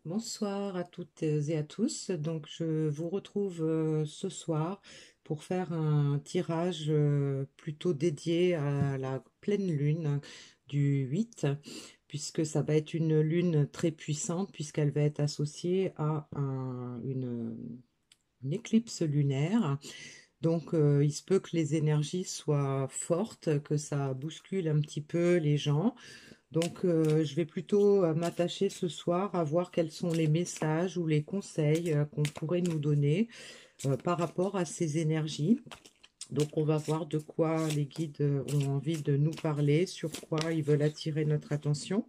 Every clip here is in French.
Bonsoir à toutes et à tous. Donc, je vous retrouve ce soir pour faire un tirage plutôt dédié à la pleine lune du 8, puisque ça va être une lune très puissante, puisqu'elle va être associée à une éclipse lunaire. Donc, il se peut que les énergies soient fortes, que ça bouscule un petit peu les gens. Donc, je vais plutôt m'attacher ce soir à voir quels sont les messages ou les conseils qu'on pourrait nous donner par rapport à ces énergies. Donc, on va voir de quoi les guides ont envie de nous parler, sur quoi ils veulent attirer notre attention.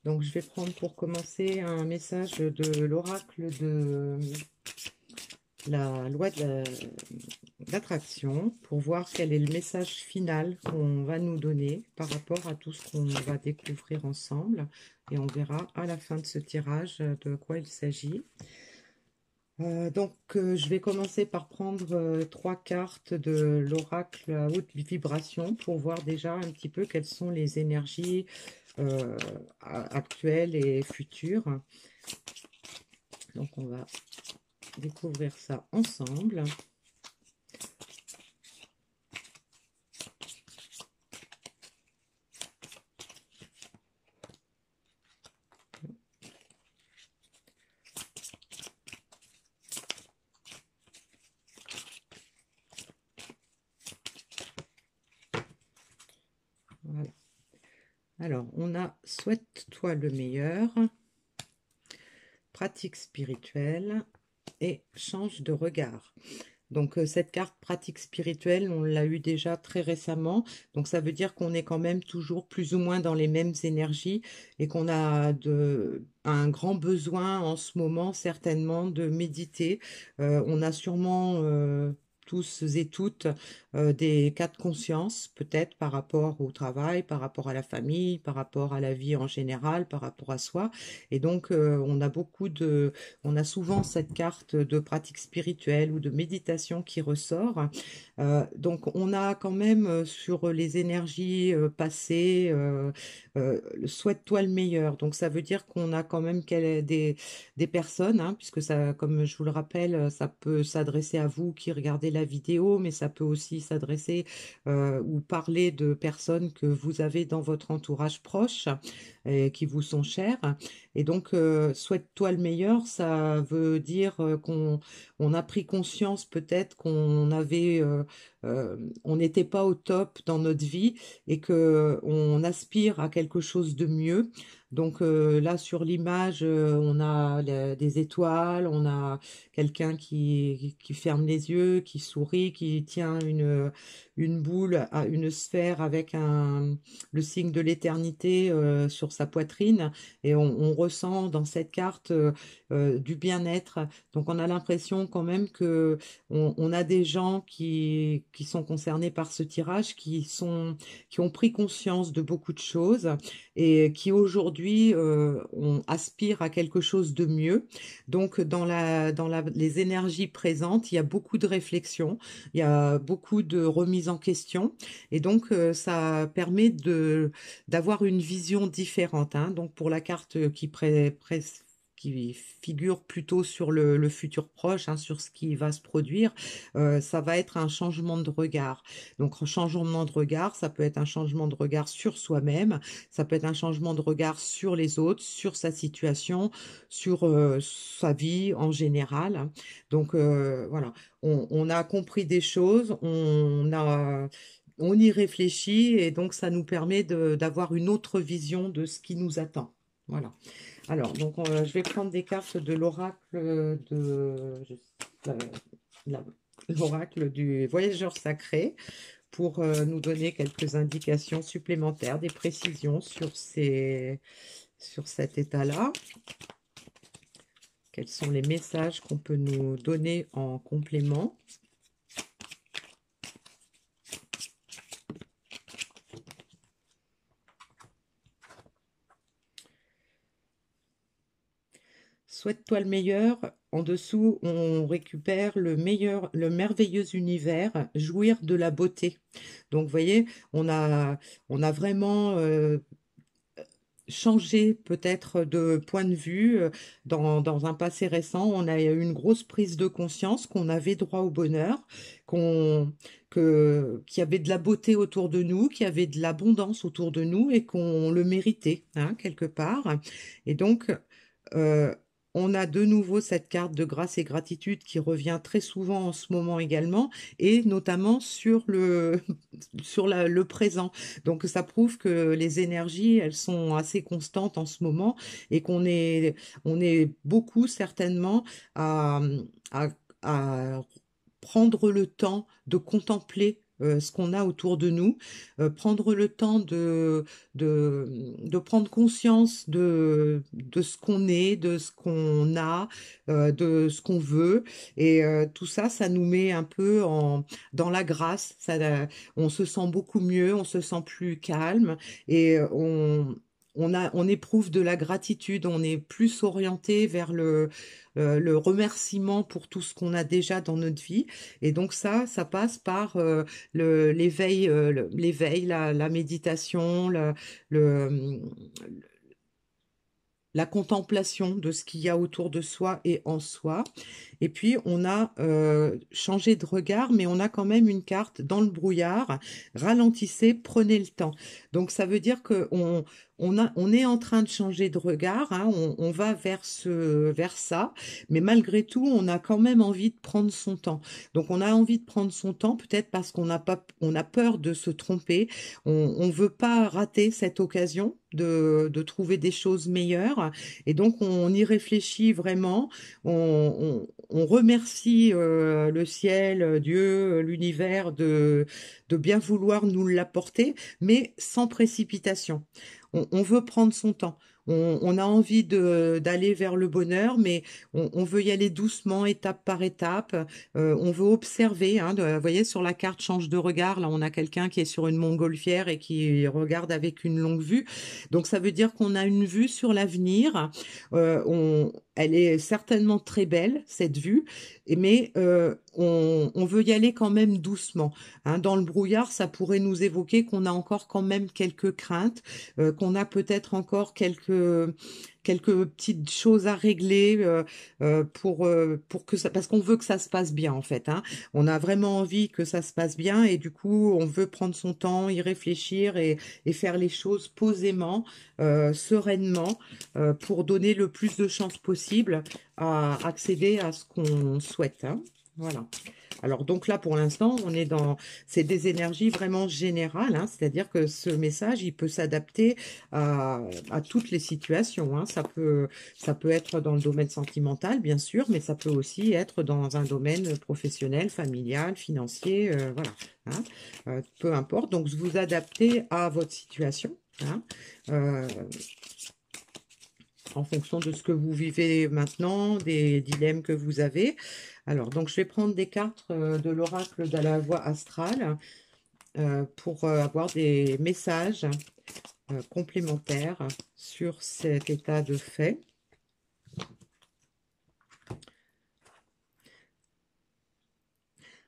Donc, je vais prendre pour commencer un message de l'oracle de la loi de l'attraction pour voir quel est le message final qu'on va nous donner par rapport à tout ce qu'on va découvrir ensemble. Et on verra à la fin de ce tirage de quoi il s'agit. Je vais commencer par prendre trois cartes de l'oracle à haute vibration pour voir déjà un petit peu quelles sont les énergies euh, actuelles et futures. Donc, on va découvrir ça ensemble. Voilà. Alors, on a souhaite-toi le meilleur, pratique spirituelle et change de regard. Donc, cette carte pratique spirituelle, on l'a eu déjà très récemment. Donc, ça veut dire qu'on est quand même toujours plus ou moins dans les mêmes énergies et qu'on a un grand besoin en ce moment, certainement, de méditer. On a sûrement tous et toutes des cas de conscience, peut-être par rapport au travail, par rapport à la famille, par rapport à la vie en général, par rapport à soi. Et donc, on a souvent cette carte de pratique spirituelle ou de méditation qui ressort. Donc, on a quand même sur les énergies passées, souhaite-toi le meilleur. Donc, ça veut dire qu'on a quand même des personnes, hein, puisque ça, comme je vous le rappelle, ça peut s'adresser à vous qui regardez la vidéo, mais ça peut aussi s'adresser ou parler de personnes que vous avez dans votre entourage proche et qui vous sont chères. Et donc, souhaite-toi le meilleur, ça veut dire on a pris conscience peut-être on n'était pas au top dans notre vie et que on aspire à quelque chose de mieux. Donc là, sur l'image, on a des étoiles, on a quelqu'un qui ferme les yeux, qui sourit, qui tient une boule, une sphère avec le signe de l'éternité sur sa poitrine. Et on ressent dans cette carte du bien-être. Donc on a l'impression quand même que on a des gens qui sont concernés par ce tirage, qui ont pris conscience de beaucoup de choses et qui aujourd'hui aspirent à quelque chose de mieux. Donc les énergies présentes, il y a beaucoup de réflexion, il y a beaucoup de remise en question et donc ça permet d'avoir une vision différente, hein. Donc pour la carte qui figure plutôt sur le futur proche, hein, sur ce qui va se produire, ça va être un changement de regard. Donc un changement de regard, ça peut être un changement de regard sur soi-même, ça peut être un changement de regard sur les autres, sur sa situation, sur sa vie en général. Donc voilà, on a compris des choses, on y réfléchit et donc ça nous permet d'avoir une autre vision de ce qui nous attend. Voilà. Alors, donc, je vais prendre des cartes de l'oracle la- la- l'oracle du voyageur sacré pour nous donner quelques indications supplémentaires, des précisions sur cet état-là. Quels sont les messages qu'on peut nous donner en complément? Souhaite-toi le meilleur. En dessous, on récupère le meilleur, le merveilleux univers, jouir de la beauté. Donc, vous voyez, on a vraiment changer peut-être de point de vue. Dans un passé récent, on a eu une grosse prise de conscience qu'on avait droit au bonheur, qu'on, qu'il y avait de la beauté autour de nous, qu'il y avait de l'abondance autour de nous et qu'on le méritait, hein, quelque part. Et donc, euh, on a de nouveau cette carte de grâce et gratitude qui revient très souvent en ce moment également, et notamment sur le présent. Donc ça prouve que les énergies, elles sont assez constantes en ce moment et on est beaucoup certainement à, à, à prendre le temps de contempler ce qu'on a autour de nous, prendre le temps de prendre conscience de ce qu'on est, de ce qu'on a, de ce qu'on veut. Et tout ça, ça nous met un peu dans la grâce. On se sent beaucoup mieux, on se sent plus calme et on éprouve de la gratitude, on est plus orienté vers le remerciement pour tout ce qu'on a déjà dans notre vie. Et donc ça passe par l'éveil, la méditation, le, la contemplation de ce qu'il y a autour de soi et en soi. Et puis, on a changé de regard, mais on a quand même une carte dans le brouillard. Ralentissez, prenez le temps. Donc, ça veut dire on est en train de changer de regard, hein, on va vers ça, mais malgré tout, on a quand même envie de prendre son temps. Donc, on a envie de prendre son temps, peut-être parce on a peur de se tromper. On veut pas rater cette occasion de trouver des choses meilleures. Et donc, on y réfléchit vraiment. On remercie le ciel, Dieu, l'univers de bien vouloir nous l'apporter, mais sans précipitation. On veut prendre son temps. On a envie d'aller vers le bonheur, mais on veut y aller doucement, étape par étape. On veut observer. Hein, vous voyez, sur la carte change de regard. Là, on a quelqu'un qui est sur une montgolfière et qui regarde avec une longue vue. Donc, ça veut dire qu'on a une vue sur l'avenir. Elle est certainement très belle, cette vue, mais on veut y aller quand même doucement. Hein. Dans le brouillard, ça pourrait nous évoquer qu'on a encore quand même quelques craintes, qu'on a peut-être encore quelques petites choses à régler pour que ça, parce qu'on veut que ça se passe bien en fait. Hein. On a vraiment envie que ça se passe bien et du coup, on veut prendre son temps, y réfléchir et faire les choses posément, sereinement, pour donner le plus de chances possible à accéder à ce qu'on souhaite. Hein. Voilà. Alors donc là, pour l'instant, c'est des énergies vraiment générales, hein, c'est-à-dire que ce message, il peut s'adapter à toutes les situations. Hein. Ça peut être dans le domaine sentimental, bien sûr, mais ça peut aussi être dans un domaine professionnel, familial, financier, voilà. Hein. Peu importe. Donc vous adaptez à votre situation. Hein. Euh, en fonction de ce que vous vivez maintenant, des dilemmes que vous avez. Alors, donc, je vais prendre des cartes de l'oracle de la voie astrale pour avoir des messages complémentaires sur cet état de fait.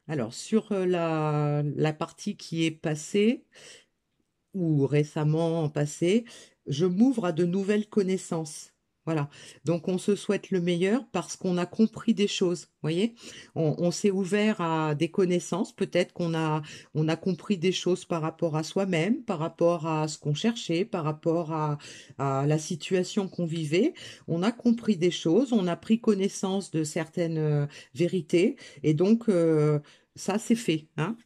Alors, sur la partie qui est passée, ou récemment passée, je m'ouvre à de nouvelles connaissances. Voilà. Donc, on se souhaite le meilleur parce qu'on a compris des choses. Vous voyez, on s'est ouvert à des connaissances. Peut-être on a compris des choses par rapport à soi-même, par rapport à ce qu'on cherchait, par rapport à la situation qu'on vivait. On a compris des choses. On a pris connaissance de certaines vérités. Et donc, ça, c'est fait. Hein.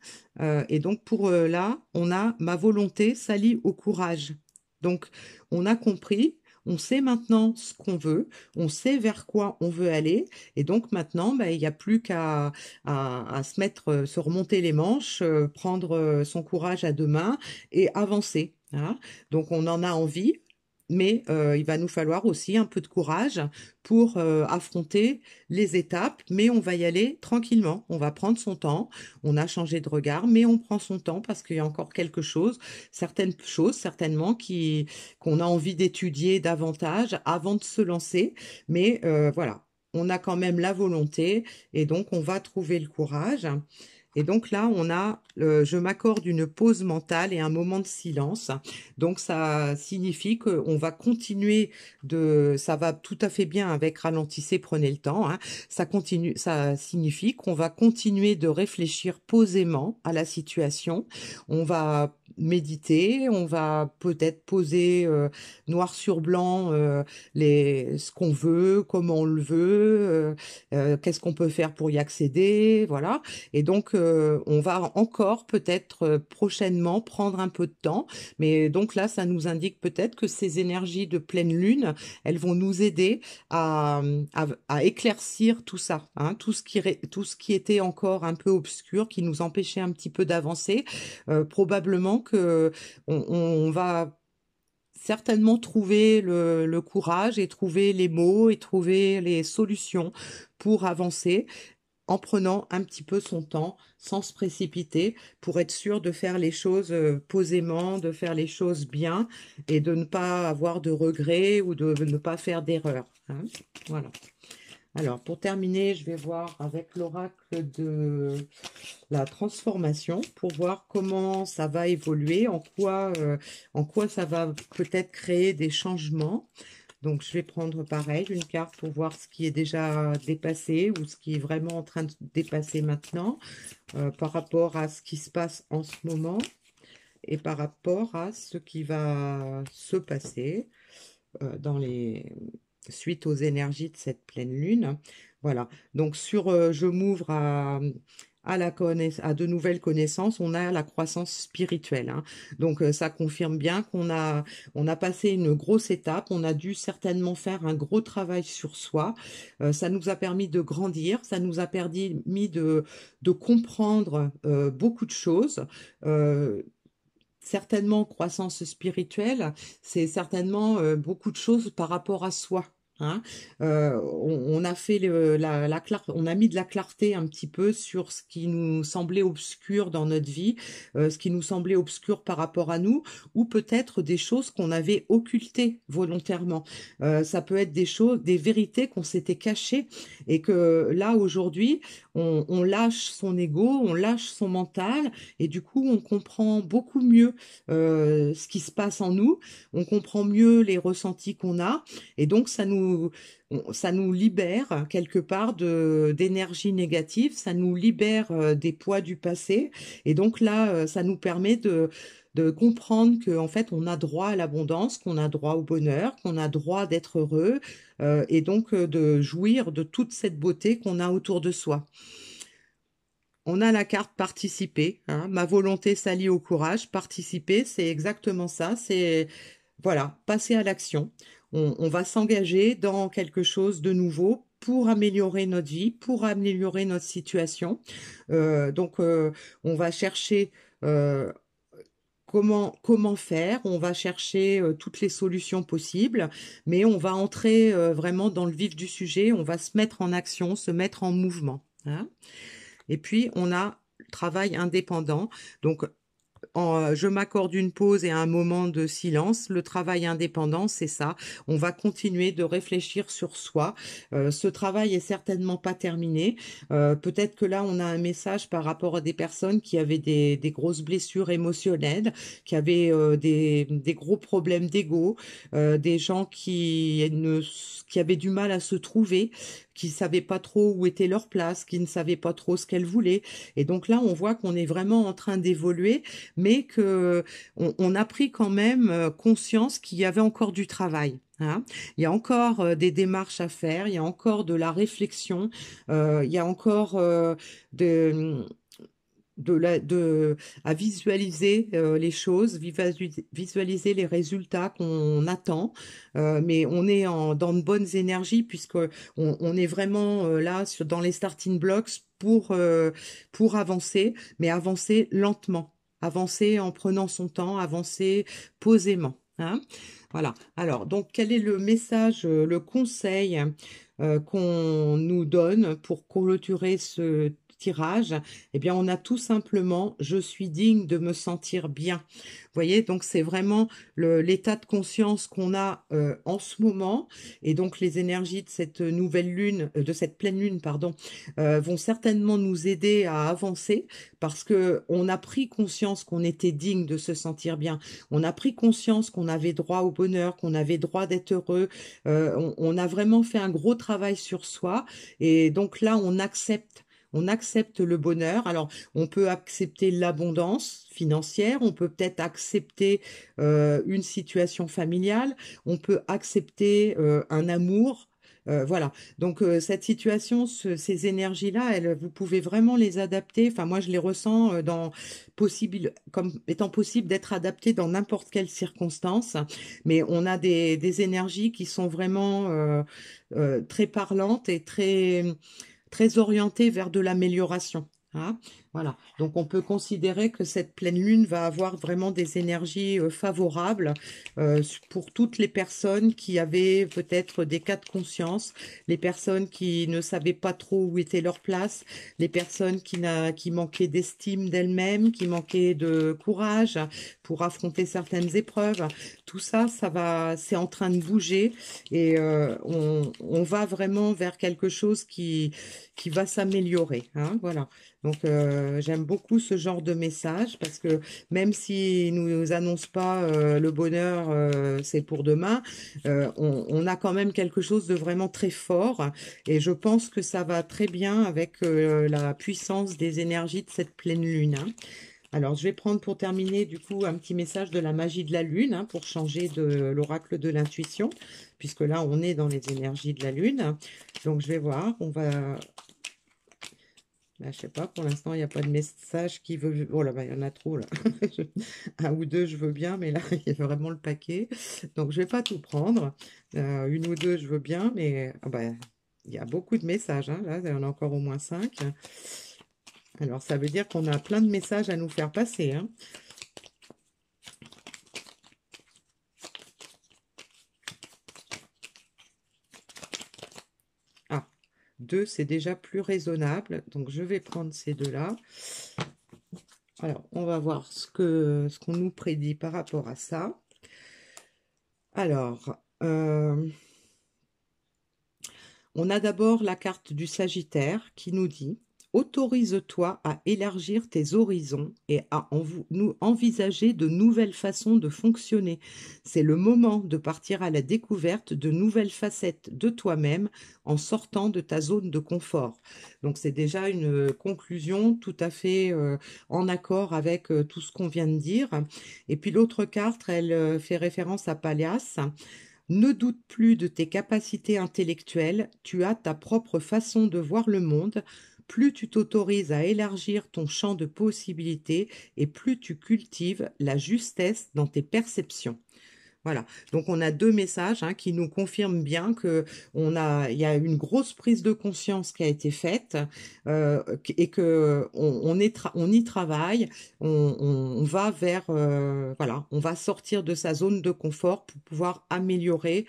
Et donc, pour là, on a ma volonté s'allie au courage. Donc, on a compris, on sait maintenant ce qu'on veut, on sait vers quoi on veut aller. Et donc, maintenant, ben, il n'y a plus qu'à se mettre, se remonter les manches, prendre son courage à deux mains et avancer. Hein. Donc, on en a envie. Mais il va nous falloir aussi un peu de courage pour affronter les étapes, mais on va y aller tranquillement. On va prendre son temps. On a changé de regard, mais on prend son temps parce qu'il y a encore quelque chose, certaines choses certainement qu'on a envie d'étudier davantage avant de se lancer. Mais voilà, on a quand même la volonté et donc on va trouver le courage. Et donc là, on a, je m'accorde une pause mentale et un moment de silence. Donc ça signifie qu'on va continuer ça va tout à fait bien avec ralentissez, prenez le temps, hein. Ça signifie qu'on va continuer de réfléchir posément à la situation. On va méditer, on va peut-être poser noir sur blanc ce qu'on veut, comment on le veut, qu'est-ce qu'on peut faire pour y accéder, voilà. Et donc, on va encore peut-être prochainement prendre un peu de temps. Mais donc là, ça nous indique peut-être que ces énergies de pleine lune, elles vont nous aider à éclaircir tout ça, hein, tout ce qui était encore un peu obscur, qui nous empêchait un petit peu d'avancer. Probablement que on va certainement trouver le courage et trouver les mots et trouver les solutions pour avancer en prenant un petit peu son temps, sans se précipiter, pour être sûr de faire les choses posément, de faire les choses bien et de ne pas avoir de regrets ou de ne pas faire d'erreurs, hein. Voilà. Alors, pour terminer, je vais voir avec l'oracle de la transformation pour voir comment ça va évoluer, en quoi ça va peut-être créer des changements. Donc, je vais prendre pareil, une carte pour voir ce qui est déjà dépassé ou ce qui est vraiment en train de dépasser maintenant par rapport à ce qui se passe en ce moment et par rapport à ce qui va se passer suite aux énergies de cette pleine lune. Voilà. Donc, je m'ouvre à de nouvelles connaissances, on a la croissance spirituelle, hein. Donc ça confirme bien on a passé une grosse étape, on a dû certainement faire un gros travail sur soi. Ça nous a permis de grandir, ça nous a permis de comprendre beaucoup de choses. Certainement, croissance spirituelle, c'est certainement beaucoup de choses par rapport à soi, hein. On a fait on a mis de la clarté un petit peu sur ce qui nous semblait obscur dans notre vie, ce qui nous semblait obscur par rapport à nous, ou peut-être des choses qu'on avait occultées volontairement. Ça peut être des choses, des vérités qu'on s'était cachées et que là aujourd'hui, on lâche son ego, on lâche son mental et du coup, on comprend beaucoup mieux ce qui se passe en nous, on comprend mieux les ressentis qu'on a, et donc ça nous libère quelque part d'énergie négative, ça nous libère des poids du passé, et donc là, ça nous permet de comprendre qu'en fait, on a droit à l'abondance, qu'on a droit au bonheur, qu'on a droit d'être heureux, et donc de jouir de toute cette beauté qu'on a autour de soi. On a la carte participer, hein. Ma volonté s'allie au courage. Participer, c'est exactement ça. C'est, voilà, passer à l'action. On va s'engager dans quelque chose de nouveau pour améliorer notre vie, pour améliorer notre situation. Donc, on va chercher comment faire. On va chercher toutes les solutions possibles, mais on va entrer vraiment dans le vif du sujet. On va se mettre en action, se mettre en mouvement, hein. Et puis, on a le travail indépendant. Donc, je m'accorde une pause et un moment de silence. Le travail indépendant, c'est ça. On va continuer de réfléchir sur soi. Ce travail est certainement pas terminé. Peut-être que là, on a un message par rapport à des personnes qui avaient des grosses blessures émotionnelles, qui avaient des gros problèmes d'ego, des gens qui avaient du mal à se trouver, qui savaient pas trop où était leur place, qui ne savaient pas trop ce qu'elles voulaient. Et donc là, on voit qu'on est vraiment en train d'évoluer, mais que on a pris quand même conscience qu'il y avait encore du travail, hein. Il y a encore des démarches à faire, il y a encore de la réflexion, il y a encore de, à visualiser les choses, visualiser les résultats qu'on attend, mais on est dans de bonnes énergies puisque on est vraiment là dans les starting blocks pour avancer, mais avancer lentement, avancer en prenant son temps, avancer posément, hein. Voilà. Alors, donc, quel est le message, le conseil qu'on nous donne pour clôturer tirage, eh bien, on a tout simplement, je suis digne de me sentir bien. Vous voyez, donc c'est vraiment l'état de conscience qu'on a en ce moment, et donc les énergies de cette nouvelle lune, de cette pleine lune, pardon, vont certainement nous aider à avancer parce que on a pris conscience qu'on était digne de se sentir bien. On a pris conscience qu'on avait droit au bonheur, qu'on avait droit d'être heureux. On a vraiment fait un gros travail sur soi, et donc là, on accepte. On accepte le bonheur. Alors, on peut accepter l'abondance financière, on peut peut-être accepter une situation familiale, on peut accepter un amour. Voilà. Donc cette situation, ces énergies-là, vous pouvez vraiment les adapter. Enfin, moi, je les ressens comme étant possible d'être adaptées dans n'importe quelle circonstance. Mais on a des énergies qui sont vraiment très parlantes et très orientées vers de l'amélioration. Hein. Voilà, donc on peut considérer que cette pleine lune va avoir vraiment des énergies favorables pour toutes les personnes qui avaient peut-être des cas de conscience, les personnes qui ne savaient pas trop où était leur place, les personnes qui manquaient d'estime d'elles-mêmes, qui manquaient de courage pour affronter certaines épreuves. Tout ça, c'est en train de bouger, et on va vraiment vers quelque chose qui va s'améliorer. Hein, voilà. Donc, j'aime beaucoup ce genre de message parce que même s'ils ne nous annoncent pas le bonheur, c'est pour demain, on a quand même quelque chose de vraiment très fort, et je pense que ça va très bien avec la puissance des énergies de cette pleine lune. Hein. Alors, je vais prendre pour terminer du coup un petit message de la magie de la lune, hein, pour changer de l'oracle de l'intuition, puisque là, on est dans les énergies de la lune. Donc, je vais voir, on va... Là, je sais pas, pour l'instant, il n'y a pas de message qui veut... Oh là, bah, il y en a trop, là. Un ou deux, je veux bien, mais là, il y a vraiment le paquet. Donc, je vais pas tout prendre. Une ou deux, je veux bien, mais ah bah, il y a beaucoup de messages. Hein. Là, il y en a encore au moins 5. Alors, ça veut dire qu'on a plein de messages à nous faire passer. Hein. Ah, 2, c'est déjà plus raisonnable. Donc, je vais prendre ces deux-là. Alors, on va voir ce qu'on nous prédit par rapport à ça. Alors, on a d'abord la carte du Sagittaire qui nous dit: autorise-toi à élargir tes horizons et à nous envisager de nouvelles façons de fonctionner. C'est le moment de partir à la découverte de nouvelles facettes de toi-même en sortant de ta zone de confort. Donc c'est déjà une conclusion tout à fait en accord avec tout ce qu'on vient de dire. Et puis l'autre carte, elle fait référence à Pallas. Ne doute plus de tes capacités intellectuelles, tu as ta propre façon de voir le monde. Plus tu t'autorises à élargir ton champ de possibilités et plus tu cultives la justesse dans tes perceptions. Voilà, donc on a deux messages, hein, qui nous confirment bien que il y a une grosse prise de conscience qui a été faite, et que on y travaille, on va vers, voilà, on va sortir de sa zone de confort pour pouvoir améliorer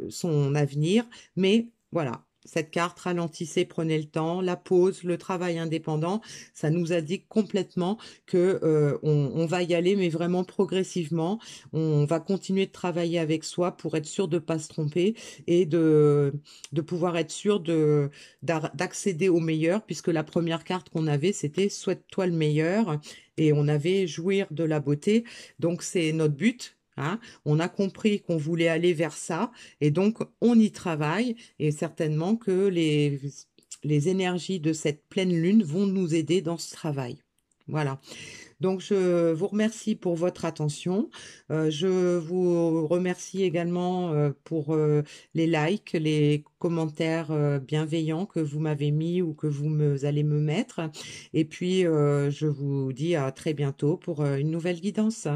son avenir, mais voilà. Cette carte, ralentissez, prenez le temps, la pause, le travail indépendant, ça nous indique complètement que on va y aller, mais vraiment progressivement. On va continuer de travailler avec soi pour être sûr de ne pas se tromper et de pouvoir être sûr d'accéder au meilleur, puisque la première carte qu'on avait, c'était souhaite-toi le meilleur, et on avait jouir de la beauté. Donc, c'est notre but. Hein. On a compris qu'on voulait aller vers ça, et donc on y travaille, et certainement que les énergies de cette pleine lune vont nous aider dans ce travail. Voilà. Donc, je vous remercie pour votre attention. Je vous remercie également pour les likes, les commentaires bienveillants que vous m'avez mis ou que allez me mettre. Et puis, je vous dis à très bientôt pour une nouvelle guidance.